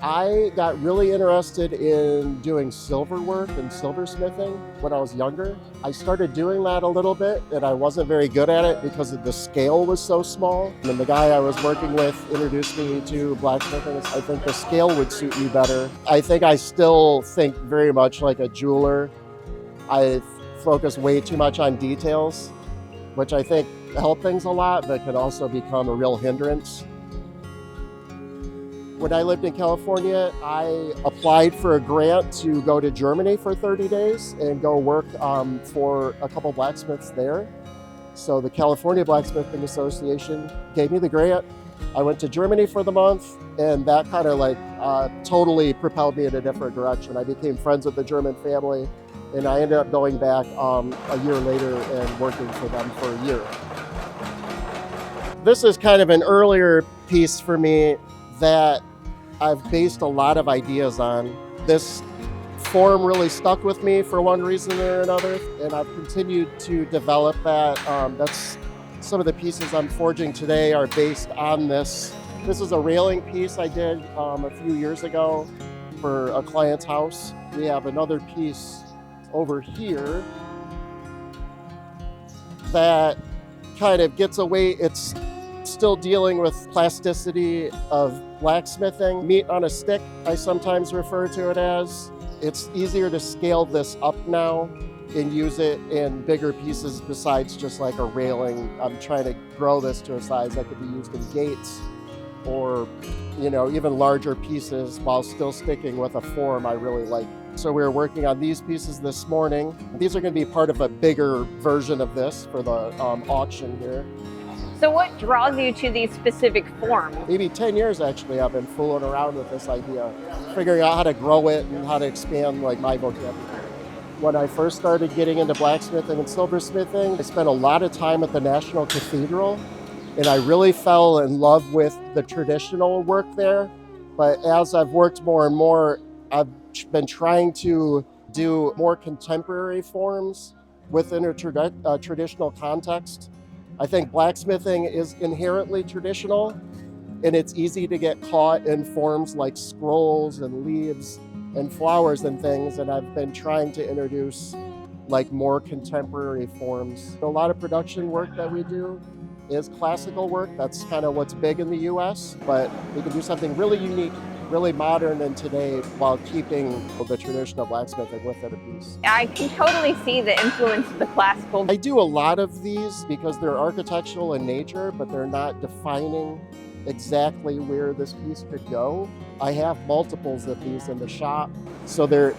I got really interested in doing silver work and silversmithing when I was younger. I started doing that a little bit and I wasn't very good at it because the scale was so small. And the guy I was working with introduced me to blacksmithing. I think the scale would suit you better. I think I still think very much like a jeweler. I focus way too much on details, which I think help things a lot, but can also become a real hindrance. When I lived in California, I applied for a grant to go to Germany for 30 days and go work for a couple blacksmiths there. So the California Blacksmithing Association gave me the grant. I went to Germany for the month, and that kind of totally propelled me in a different direction. I became friends with the German family, and I ended up going back a year later and working for them for a year. This is kind of an earlier piece for me that I've based a lot of ideas on. This form really stuck with me for one reason or another, and I've continued to develop that. That's some of the pieces I'm forging today are based on this. This is a railing piece I did a few years ago for a client's house. We have another piece over here that kind of gets away. It's still dealing with plasticity of blacksmithing. Meat on a stick, I sometimes refer to it as. It's easier to scale this up now and use it in bigger pieces besides just like a railing. I'm trying to grow this to a size that could be used in gates or, even larger pieces while still sticking with a form I really like. So we were working on these pieces this morning. These are going to be part of a bigger version of this for the auction here. So what draws you to these specific forms? Maybe 10 years actually I've been fooling around with this idea, figuring out how to grow it and how to expand my vocabulary. When I first started getting into blacksmithing and silversmithing, I spent a lot of time at the National Cathedral, and I really fell in love with the traditional work there. But as I've worked more and more, I've been trying to do more contemporary forms within a traditional context. I think blacksmithing is inherently traditional, and it's easy to get caught in forms like scrolls and leaves and flowers and things, and I've been trying to introduce more contemporary forms. A lot of production work that we do is classical work. That's kind of what's big in the US, but we can do something really unique, really modern and today while keeping the traditional blacksmithing with it a piece. I can totally see the influence of the classical. I do a lot of these because they're architectural in nature, but they're not defining exactly where this piece could go. I have multiples of these in the shop, so they're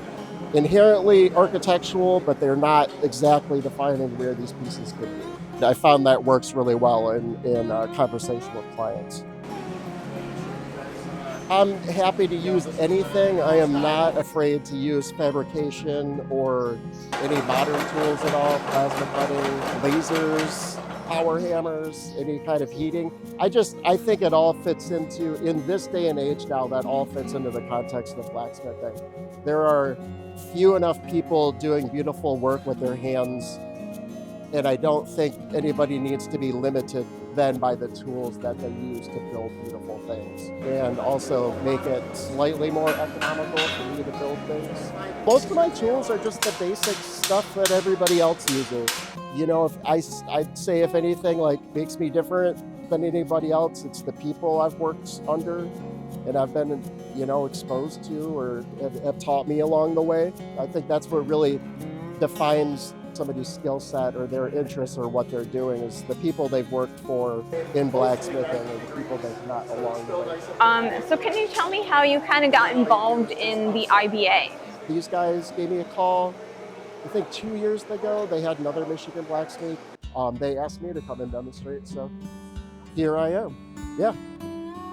inherently architectural, but they're not exactly defining where these pieces could be. I found that works really well in conversation with clients. I'm happy to use anything. I am not afraid to use fabrication or any modern tools at all, plasma cutting, lasers, power hammers, any kind of heating. I think it all fits into, in this day and age now, that all fits into the context of blacksmithing. There are few enough people doing beautiful work with their hands, and I don't think anybody needs to be limited then by the tools that they use to build beautiful things, and also make it slightly more economical for me to build things. Most of my tools are just the basic stuff that everybody else uses. If I'd say if anything makes me different than anybody else, it's the people I've worked under and I've been exposed to or have taught me along the way. I think that's what really defines somebody's skill set or their interests or what they're doing is the people they've worked for in blacksmithing or the people they've met along the way. So can you tell me how you kind of got involved in the IBA? These guys gave me a call, I think 2 years ago. They had another Michigan blacksmith. They asked me to come and demonstrate, so here I am. Yeah.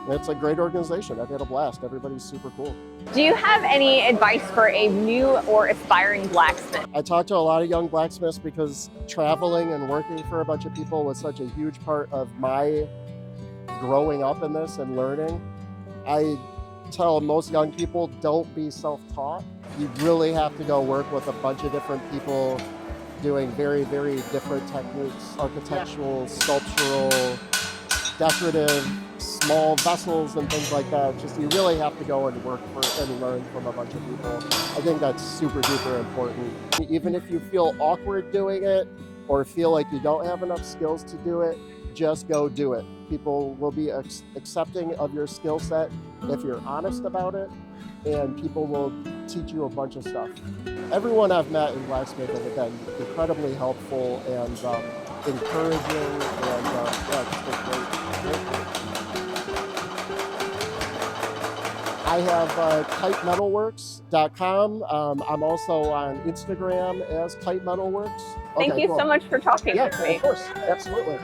It's a great organization. I've had a blast. Everybody's super cool. Do you have any advice for a new or aspiring blacksmith? I talk to a lot of young blacksmiths because traveling and working for a bunch of people was such a huge part of my growing up in this and learning. I tell most young people, don't be self-taught. You really have to go work with a bunch of different people doing very, very different techniques, architectural, sculptural, decorative, small vessels and things like that. Just you really have to go and work and learn from a bunch of people. I think that's super duper important. Even if you feel awkward doing it or feel like you don't have enough skills to do it, just go do it. People will be accepting of your skill set if you're honest about it, and people will teach you a bunch of stuff. Everyone I've met in blacksmithing have been incredibly helpful and encouraging, and yeah, it's been great. I have KiteMetalworks.com. I'm also on Instagram as Kite Metalworks. Thank you so much for talking with me. Of course, absolutely.